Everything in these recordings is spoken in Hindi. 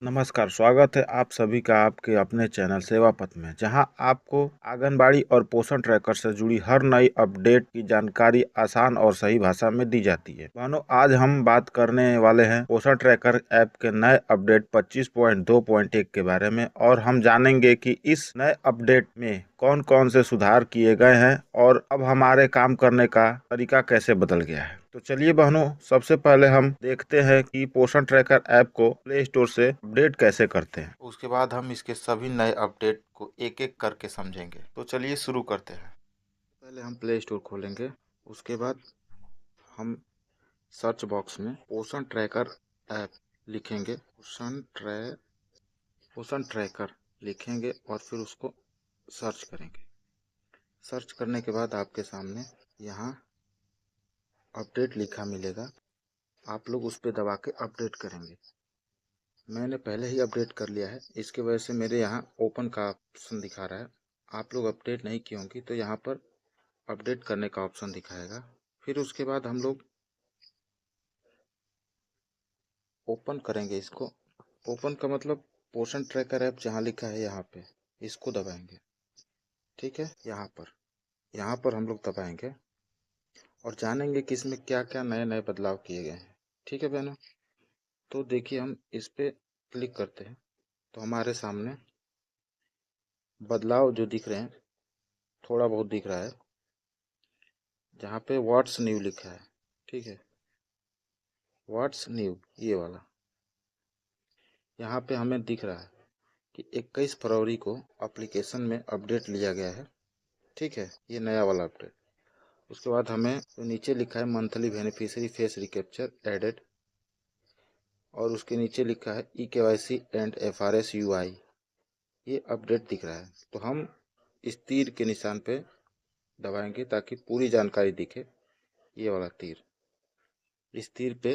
नमस्कार, स्वागत है आप सभी का आपके अपने चैनल सेवा पथ में, जहां आपको आंगनबाड़ी और पोषण ट्रैकर से जुड़ी हर नई अपडेट की जानकारी आसान और सही भाषा में दी जाती है। बहनों, आज हम बात करने वाले हैं पोषण ट्रैकर ऐप के नए अपडेट 25.2.1 के बारे में, और हम जानेंगे कि इस नए अपडेट में कौन कौन से सुधार किए गए हैं और अब हमारे काम करने का तरीका कैसे बदल गया है। तो चलिए बहनों, सबसे पहले हम देखते हैं कि पोषण ट्रैकर ऐप को प्ले स्टोर से अपडेट कैसे करते हैं। उसके बाद हम इसके सभी नए अपडेट को एक एक करके समझेंगे। तो चलिए शुरू करते हैं। पहले हम प्ले स्टोर खोलेंगे। उसके बाद हम सर्च बॉक्स में पोषण ट्रैकर ऐप लिखेंगे। पोषण ट्रैकर लिखेंगे और फिर उसको सर्च करेंगे। सर्च करने के बाद आपके सामने यहाँ अपडेट लिखा मिलेगा। आप लोग उस पर दबा के अपडेट करेंगे। मैंने पहले ही अपडेट कर लिया है, इसकी वजह से मेरे यहाँ ओपन का ऑप्शन दिखा रहा है। आप लोग अपडेट नहीं किए होंगे तो यहाँ पर अपडेट करने का ऑप्शन दिखाएगा। फिर उसके बाद हम लोग ओपन करेंगे इसको। ओपन का मतलब पोषण ट्रैकर ऐप जहाँ लिखा है यहाँ पे इसको दबाएंगे। ठीक है, यहाँ पर हम लोग दबाएंगे और जानेंगे कि इसमें क्या क्या नए नए बदलाव किए गए हैं। ठीक है बहनों, तो देखिए हम इस पे क्लिक करते हैं तो हमारे सामने बदलाव जो दिख रहे हैं, थोड़ा बहुत दिख रहा है। जहाँ पे व्हाट्स न्यू लिखा है, ठीक है, व्हाट्स न्यू ये वाला, यहाँ पे हमें दिख रहा है कि 21 फरवरी को एप्लीकेशन में अपडेट लिया गया है। ठीक है, ये नया वाला अपडेट। उसके बाद हमें तो नीचे लिखा है monthly beneficiary face recapture added, और उसके नीचे लिखा है eKYC एंड FRS UI, ये अपडेट दिख रहा है। तो हम इस तीर के निशान पे दबाएंगे ताकि पूरी जानकारी दिखे। ये वाला तीर, इस तीर पे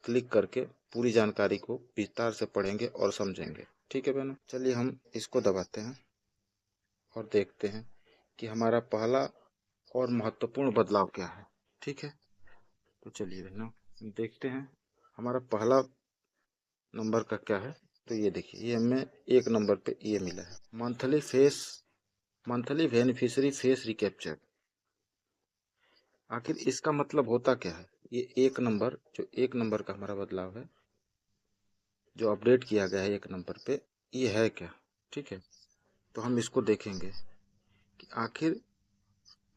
क्लिक करके पूरी जानकारी को विस्तार से पढ़ेंगे और समझेंगे। ठीक है बहनों, चलिए हम इसको दबाते हैं और देखते हैं कि हमारा पहला और महत्वपूर्ण बदलाव क्या है। ठीक है, तो चलिए बहनों देखते हैं हमारा पहला नंबर का क्या है। तो ये देखिए, ये हमें एक नंबर पे ये मिला है, मंथली बेनिफिशियरी फेस रिकैप्चर। आखिर इसका मतलब होता क्या है? ये एक नंबर, जो एक नंबर का हमारा बदलाव है, जो अपडेट किया गया है एक नंबर पे, ये है क्या? ठीक है, तो हम इसको देखेंगे कि आखिर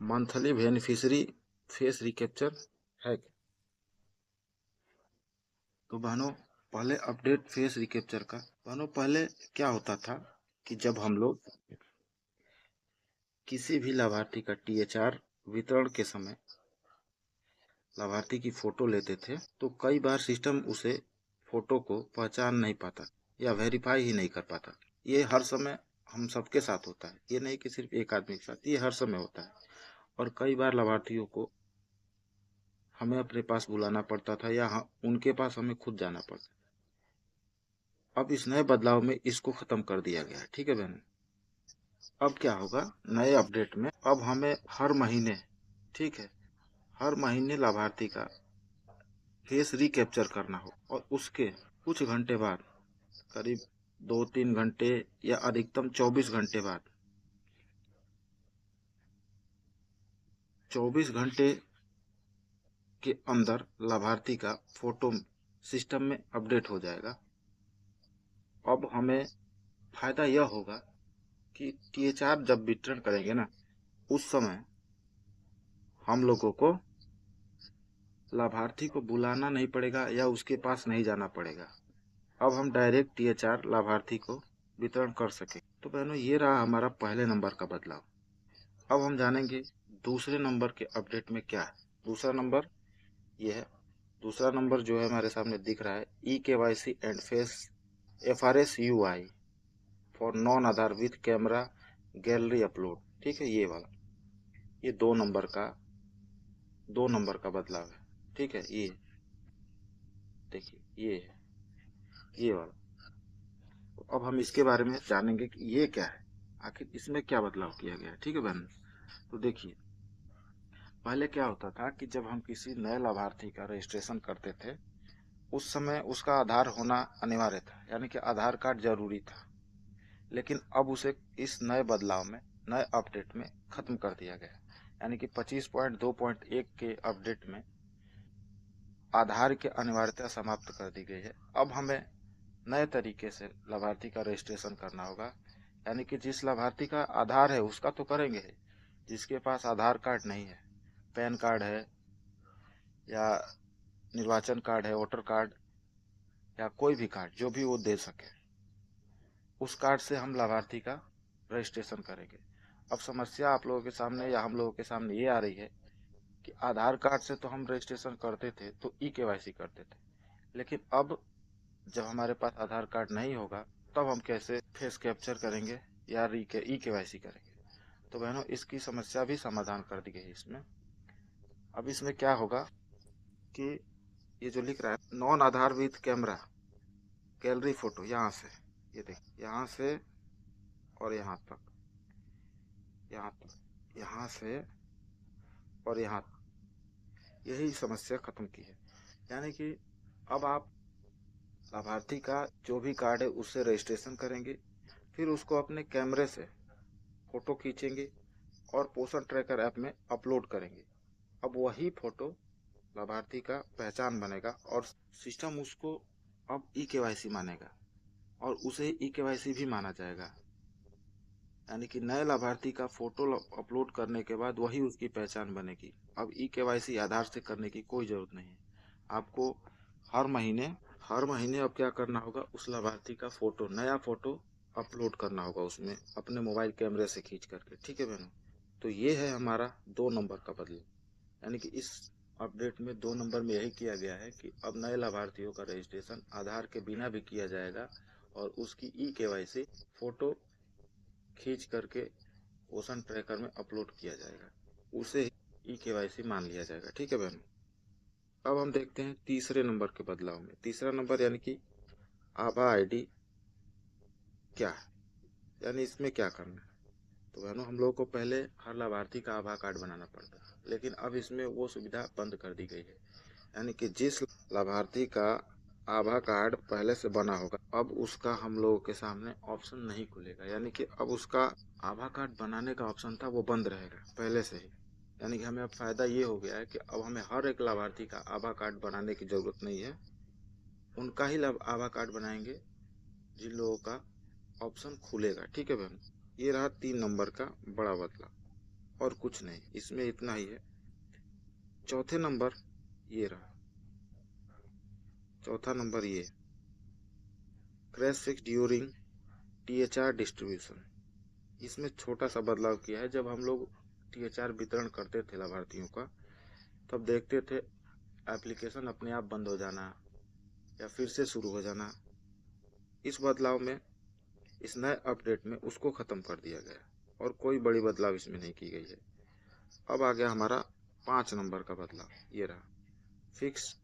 मंथली बेनिफिशियरी फेस रिकैप्चर है क्या। तो बहनों, पहले अपडेट फेस रिकैप्चर का, बहनों पहले क्या होता था कि जब हम लोग किसी भी लाभार्थी का THR वितरण के समय लाभार्थी की फोटो लेते थे तो कई बार सिस्टम उसे फोटो को पहचान नहीं पाता या वेरीफाई ही नहीं कर पाता। ये हर समय हम सबके साथ होता है, ये नहीं कि सिर्फ एक आदमी के साथ, ये हर समय होता है। और कई बार लाभार्थियों को हमें अपने पास बुलाना पड़ता था या उनके पास हमें खुद जाना पड़ता। अब इस नए बदलाव में इसको खत्म कर दिया गया है। ठीक है बहन, अब क्या होगा नए अपडेट में, अब हमें हर महीने, ठीक है, हर महीने लाभार्थी का फेस रिकैप्चर करना हो और उसके कुछ घंटे बाद, करीब 2-3 घंटे या अधिकतम 24 घंटे बाद, 24 घंटे के अंदर लाभार्थी का फोटो सिस्टम में अपडेट हो जाएगा। अब हमें फायदा यह होगा कि THR जब वितरण करेंगे ना, उस समय हम लोगों को लाभार्थी को बुलाना नहीं पड़ेगा या उसके पास नहीं जाना पड़ेगा। अब हम डायरेक्ट THR लाभार्थी को वितरण कर सके। तो बहनों, ये रहा हमारा पहले नंबर का बदलाव। अब हम जानेंगे दूसरे नंबर के अपडेट में क्या है। दूसरा नंबर ये है। दूसरा नंबर जो है हमारे सामने दिख रहा है eKYC and face FRS UI for non Aadhaar with camera gallery upload. ठीक है, ये वाला, ये दो नंबर का बदलाव है। ठीक है, ये देखिए, ये है, ये वाला। तो अब हम इसके बारे में जानेंगे कि ये क्या है, आखिर इसमें क्या बदलाव किया गया है। ठीक है बहन, तो देखिए, पहले क्या होता था कि जब हम किसी नए लाभार्थी का रजिस्ट्रेशन करते थे उस समय उसका आधार होना अनिवार्य था, यानी कि आधार कार्ड जरूरी था। लेकिन अब उसे इस नए बदलाव में, नए अपडेट में खत्म कर दिया गया, यानी कि 25.2.1 के अपडेट में आधार की अनिवार्यता समाप्त कर दी गई है। अब हमें नए तरीके से लाभार्थी का रजिस्ट्रेशन करना होगा, यानी कि जिस लाभार्थी का आधार है उसका तो करेंगे ही, जिसके पास आधार कार्ड नहीं है, पैन कार्ड है या निर्वाचन कार्ड है, वोटर कार्ड या कोई भी कार्ड जो भी वो दे सके, उस कार्ड से हम लाभार्थी का रजिस्ट्रेशन करेंगे। अब समस्या आप लोगों के सामने या हम लोगों के सामने ये आ रही है कि आधार कार्ड से तो हम रजिस्ट्रेशन करते थे तो ई-केवाईसी करते थे, लेकिन अब जब हमारे पास आधार कार्ड नहीं होगा तब हम कैसे फेस कैप्चर करेंगे या ई-केवाईसी करेंगे। तो बहनों, इसकी समस्या भी समाधान कर दी गई है इसमें। अब इसमें क्या होगा कि ये जो लिख रहा है non Aadhaar with camera gallery photo, यहाँ से, ये देखिए, यहाँ से और यहाँ तक, यहाँ तक, यहाँ से और यहाँ तक, यही समस्या खत्म की है। यानी कि अब आप लाभार्थी का जो भी कार्ड है उससे रजिस्ट्रेशन करेंगे, फिर उसको अपने कैमरे से फोटो खींचेंगे और पोषण ट्रैकर ऐप में अपलोड करेंगे। अब वही फोटो लाभार्थी का पहचान बनेगा और सिस्टम उसको अब ई-केवाईसी मानेगा और उसे ई-केवाईसी भी माना जाएगा। यानी कि नए लाभार्थी का फोटो अपलोड करने के बाद वही उसकी पहचान बनेगी। अब ई-केवाईसी आधार से करने की कोई जरूरत नहीं है। आपको हर महीने अब क्या करना होगा, उस लाभार्थी का फोटो, नया फोटो अपलोड करना होगा उसमें अपने मोबाइल कैमरे से खींच करके। ठीक है बहनों, तो ये है हमारा 2 नंबर का बदलाव। यानी कि इस अपडेट में 2 नंबर में यही किया गया है कि अब नए लाभार्थियों का रजिस्ट्रेशन आधार के बिना भी किया जाएगा और उसकी ई-केवाईसी फोटो खींच करके पोषण ट्रैकर में अपलोड किया जाएगा, उसे ई-केवाईसी मान लिया जाएगा। ठीक है बहनों, अब हम देखते हैं तीसरे नंबर के बदलाव में। तीसरा नंबर यानी कि आभा आईडी क्या है, यानी इसमें क्या करना है। तो बहनों, हम लोगों को पहले हर लाभार्थी का आभा कार्ड बनाना पड़ता है, लेकिन अब इसमें वो सुविधा बंद कर दी गई है। यानी कि जिस लाभार्थी का आभा कार्ड पहले से बना होगा, अब उसका हम लोगों के सामने ऑप्शन नहीं खुलेगा। यानी कि अब उसका आभा कार्ड बनाने का ऑप्शन था वो बंद रहेगा पहले से ही। यानी कि हमें अब फायदा ये हो गया है कि अब हमें हर एक लाभार्थी का आभा कार्ड बनाने की जरूरत नहीं है। उनका ही आभा कार्ड बनाएंगे जिन लोगों का ऑप्शन खुलेगा। ठीक है बहन, ये रहा 3 नंबर का बड़ा बदलाव और कुछ नहीं, इसमें इतना ही है। चौथे नंबर ये रहा, चौथा नंबर ये crash fix during THR distribution. इसमें छोटा सा बदलाव किया है। जब हम लोग टीएचआर वितरण करते थे लाभार्थियों का, तब देखते थे एप्लीकेशन अपने आप बंद हो जाना या फिर से शुरू हो जाना। इस बदलाव में, इस नए अपडेट में उसको खत्म कर दिया गया और कोई बड़ी बदलाव इसमें नहीं की गई है। अब आ गया हमारा 5 नंबर का बदलाव, ये रहा fix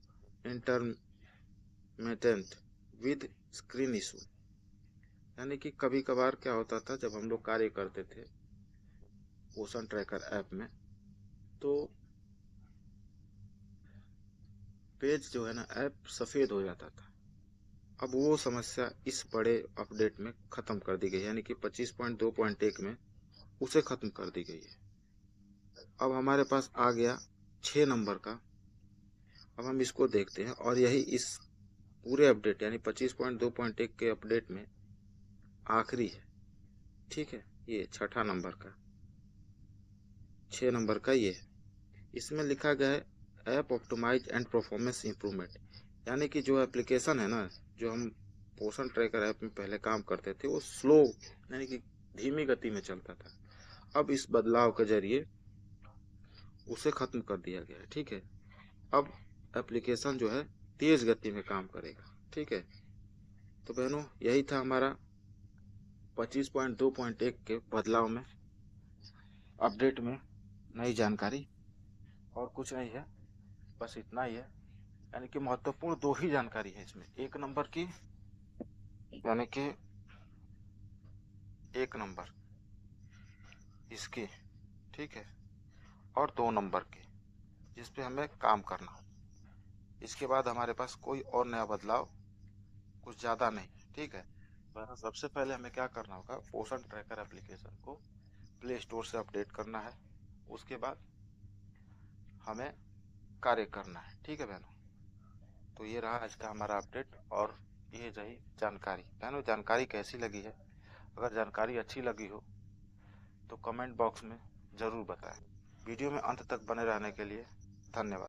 intermittent with screen issue. यानी कि कभी कभार क्या होता था, जब हम लोग कार्य करते थे पोषण ट्रैकर ऐप में, तो पेज जो है ना, ऐप सफ़ेद हो जाता था। अब वो समस्या इस बड़े अपडेट में ख़त्म कर दी गई, यानी कि 25.2.1 में उसे ख़त्म कर दी गई है। अब हमारे पास आ गया 6 नंबर का। अब हम इसको देखते हैं और यही इस पूरे अपडेट यानी 25.2.1 के अपडेट में आखिरी है। ठीक है, ये छठा नंबर का, 6 नंबर का ये है। इसमें लिखा गया है app optimise and performance improvement. यानी कि जो एप्लीकेशन है ना, जो हम पोषण ट्रैकर ऐप में पहले काम करते थे, वो स्लो यानी कि धीमी गति में चलता था। अब इस बदलाव के जरिए उसे खत्म कर दिया गया है। ठीक है, अब एप्लीकेशन जो है तेज गति में काम करेगा। ठीक है, तो बहनों, यही था हमारा 25.2.1 के बदलाव में, अपडेट में नई जानकारी, और कुछ नहीं है, बस इतना ही है। यानी कि महत्वपूर्ण 2 ही जानकारी है इसमें, 1 नंबर की, यानी कि 1 नंबर इसकी, ठीक है, और 2 नंबर की जिस पे हमें काम करना। इसके बाद हमारे पास कोई और नया बदलाव कुछ ज़्यादा नहीं, ठीक है। बस सबसे पहले हमें क्या करना होगा, पोषण ट्रैकर एप्लीकेशन को प्ले स्टोर से अपडेट करना है। उसके बाद हमें कार्य करना है, ठीक है बहनों। तो ये रहा आज का हमारा अपडेट और ये रही जानकारी। बहनों जानकारी कैसी लगी है, अगर जानकारी अच्छी लगी हो तो कमेंट बॉक्स में ज़रूर बताएं। वीडियो में अंत तक बने रहने के लिए धन्यवाद।